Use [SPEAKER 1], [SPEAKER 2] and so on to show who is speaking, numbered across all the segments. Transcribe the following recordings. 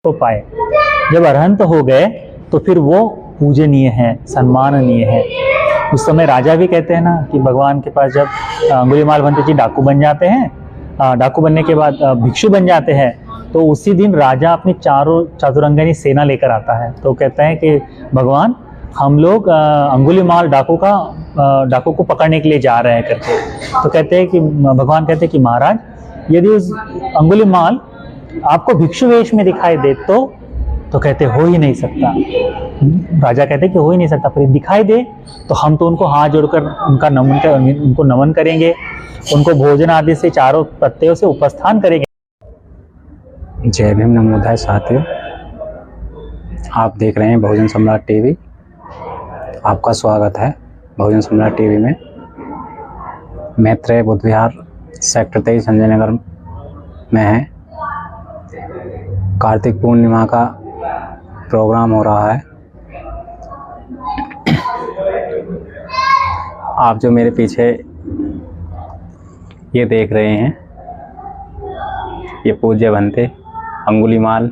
[SPEAKER 1] को पाए। जब अरहंत हो गए तो फिर वो पूजनीय है, सम्माननीय है। उस समय राजा भी कहते हैं ना कि भगवान के पास जब अंगुलीमाल भंते जी डाकू बन जाते हैं, डाकू बनने के बाद भिक्षु बन जाते हैं, तो उसी दिन राजा अपनी चारों चतुरंगनी सेना लेकर आता है। तो कहते हैं कि भगवान हम लोग अंगुलीमाल डाकू को पकड़ने के लिए जा रहे हैं करके। तो कहते हैं कि भगवान कहते हैं कि महाराज यदि उस अंगुलीमाल आपको भिक्षु वेश में दिखाई दे तो कहते हो ही नहीं सकता। राजा कहते कि हो ही नहीं सकता, पर दिखाई दे तो हम तो उनको हाथ जोड़कर उनको नमन करेंगे, उनको भोजन आदि से चारों प्रत्ययों से उपस्थान करेंगे।
[SPEAKER 2] जय भीम नमोधाय साथियों, आप देख रहे हैं बहुजन सम्राट टीवी। आपका स्वागत है बहुजन सम्राट टीवी में। मैत्रेय बुद्ध विहार सेक्टर 23 संजय नगर में है। कार्तिक पूर्णिमा का प्रोग्राम हो रहा है। आप जो मेरे पीछे ये देख रहे हैं, ये पूज्य भंते अंगुलीमाल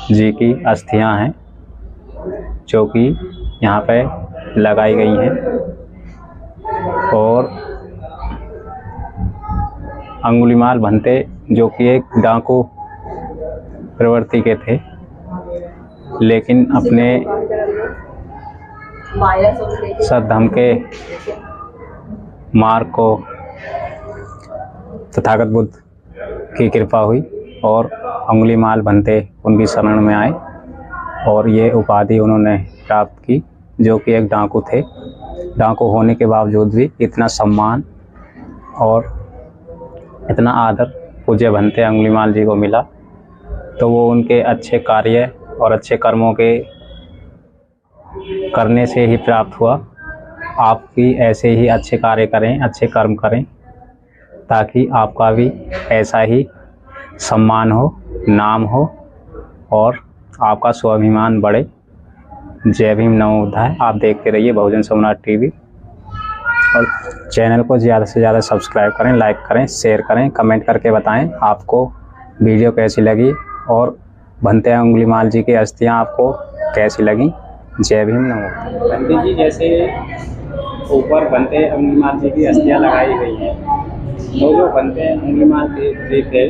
[SPEAKER 2] जी की अस्थियां हैं, जो कि यहाँ पे लगाई गई हैं। और अंगुलीमाल भंते जो कि एक डाकू प्रवृत्ति के थे, लेकिन अपने सद्धर्म के मार्ग को तथागत बुद्ध की कृपा हुई और अंगुलीमाल भंते उनकी शरण में आए और ये उपाधि उन्होंने प्राप्त की, जो कि एक डाकू थे। डाकू होने के बावजूद भी इतना सम्मान और इतना आदर पूज्य भंते अंगुलीमाल जी को मिला, तो वो उनके अच्छे कार्य और अच्छे कर्मों के करने से ही प्राप्त हुआ। आप भी ऐसे ही अच्छे कार्य करें, अच्छे कर्म करें, ताकि आपका भी ऐसा ही सम्मान हो, नाम हो और आपका स्वाभिमान बढ़े। जय भीम नमोधाय। आप देखते रहिए बहुजन सम्राट टीवी और चैनल को ज़्यादा से ज़्यादा सब्सक्राइब करें, लाइक करें, शेयर करें, कमेंट करके बताएं आपको वीडियो कैसी लगी और भंते अंगुलीमाल जी की अस्थियां आपको कैसी लगी। जय भीम नमोधाय।
[SPEAKER 3] भंते जी जैसे ऊपर भंते अंगुलीमाल जी की अस्थियां लगाई गई हैं, तो जो भंते अंगुलीमाल जी थे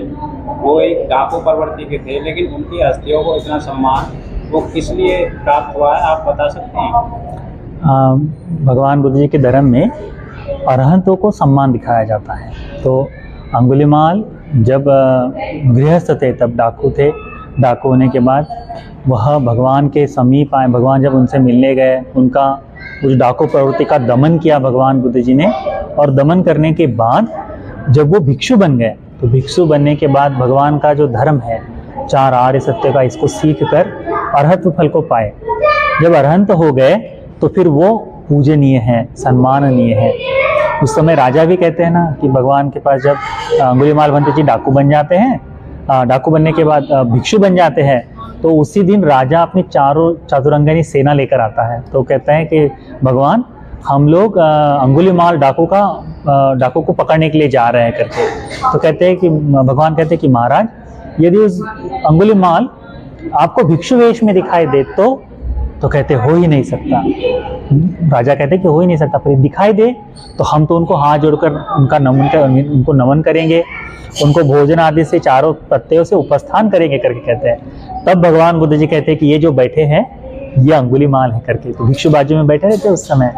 [SPEAKER 3] वो एक डाकू प्रवृत्ति के थे, लेकिन उनकी अस्थियों को इतना सम्मान वो किस लिए प्राप्त हुआ है, आप बता सकते हैं?
[SPEAKER 1] भगवान बुद्ध जी के धर्म में अरहंतों को सम्मान दिखाया जाता है। तो अंगुलीमाल जब गृहस्थ थे तब डाकू थे। डाकू होने के बाद वह भगवान के समीप आए। भगवान जब उनसे मिलने गए, उनका उस डाकू प्रवृत्ति का दमन किया भगवान बुद्ध जी ने। और दमन करने के बाद जब वो भिक्षु बन गए, तो भिक्षु बनने के बाद भगवान का जो धर्म है, चार आर्य सत्य का, इसको सीख कर अरहत फल को पाए। जब अरहंत हो गए तो फिर वो पूजनीय है, सम्माननीय है। उस समय राजा भी कहते हैं ना कि भगवान के पास जब अंगुलीमाल भंते जी डाकू बन जाते हैं, डाकू बनने के बाद भिक्षु बन जाते हैं, तो उसी दिन राजा अपनी चारों चतुरंगनी सेना लेकर आता है। तो कहते हैं कि भगवान हम लोग अंगुलीमाल डाकू को पकड़ने के लिए जा रहे हैं करके। तो कहते हैं कि भगवान कहते हैं कि महाराज यदि उस अंगुलीमाल आपको भिक्षु वेश में दिखाई दे तो कहते हो ही नहीं सकता। राजा कहते कि हो ही नहीं सकता, पर दिखाई दे तो हम तो उनको हाथ जोड़कर उनको नमन करेंगे, उनको भोजन आदि से चारों प्रत्ययों से उपस्थान करेंगे करके कहते हैं। तब भगवान बुद्ध जी कहते हैं कि ये जो बैठे हैं ये अंगुलीमाल है करके। तो भिक्षु बाजू में बैठे रहते उस समय,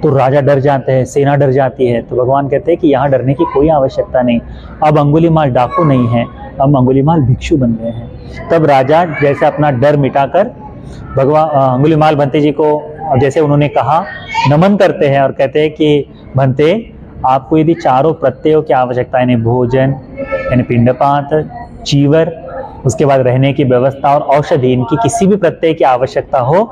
[SPEAKER 1] तो राजा डर जाते हैं, सेना डर जाती है। तो भगवान कहते हैं कि यहाँ डरने की कोई आवश्यकता नहीं, अब अंगुलीमाल डाकू नहीं है, अब अंगुलीमाल भिक्षु बन गए हैं। तब राजा जैसे अपना डर मिटाकर भगवान अंगुलीमाल भंते जी को जैसे उन्होंने कहा नमन करते हैं और कहते हैं कि भंते आपको यदि चारों प्रत्ययों की आवश्यकता है, यानी भोजन, यानी पिंडपात, चीवर, उसके बाद रहने की व्यवस्था और औषधि, इनकी किसी भी प्रत्यय की आवश्यकता हो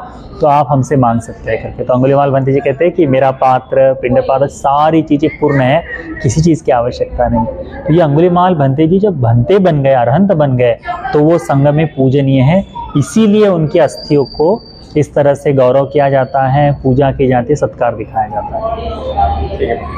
[SPEAKER 1] तो आप हमसे मांग सकते हैं करके। तो अंगुलीमाल भंते जी कहते हैं कि मेरा पात्र, पिंडपात, सारी चीज़ें पूर्ण है, किसी चीज़ की आवश्यकता नहीं। तो ये अंगुलीमाल भंते जी जब भंते बन गए, अरहंत बन गए, तो वो संघ में पूजनीय है। इसीलिए उनकी अस्थियों को इस तरह से गौरव किया जाता है, पूजा की जाती है, सत्कार दिखाया जाता है।
[SPEAKER 3] ठीक है।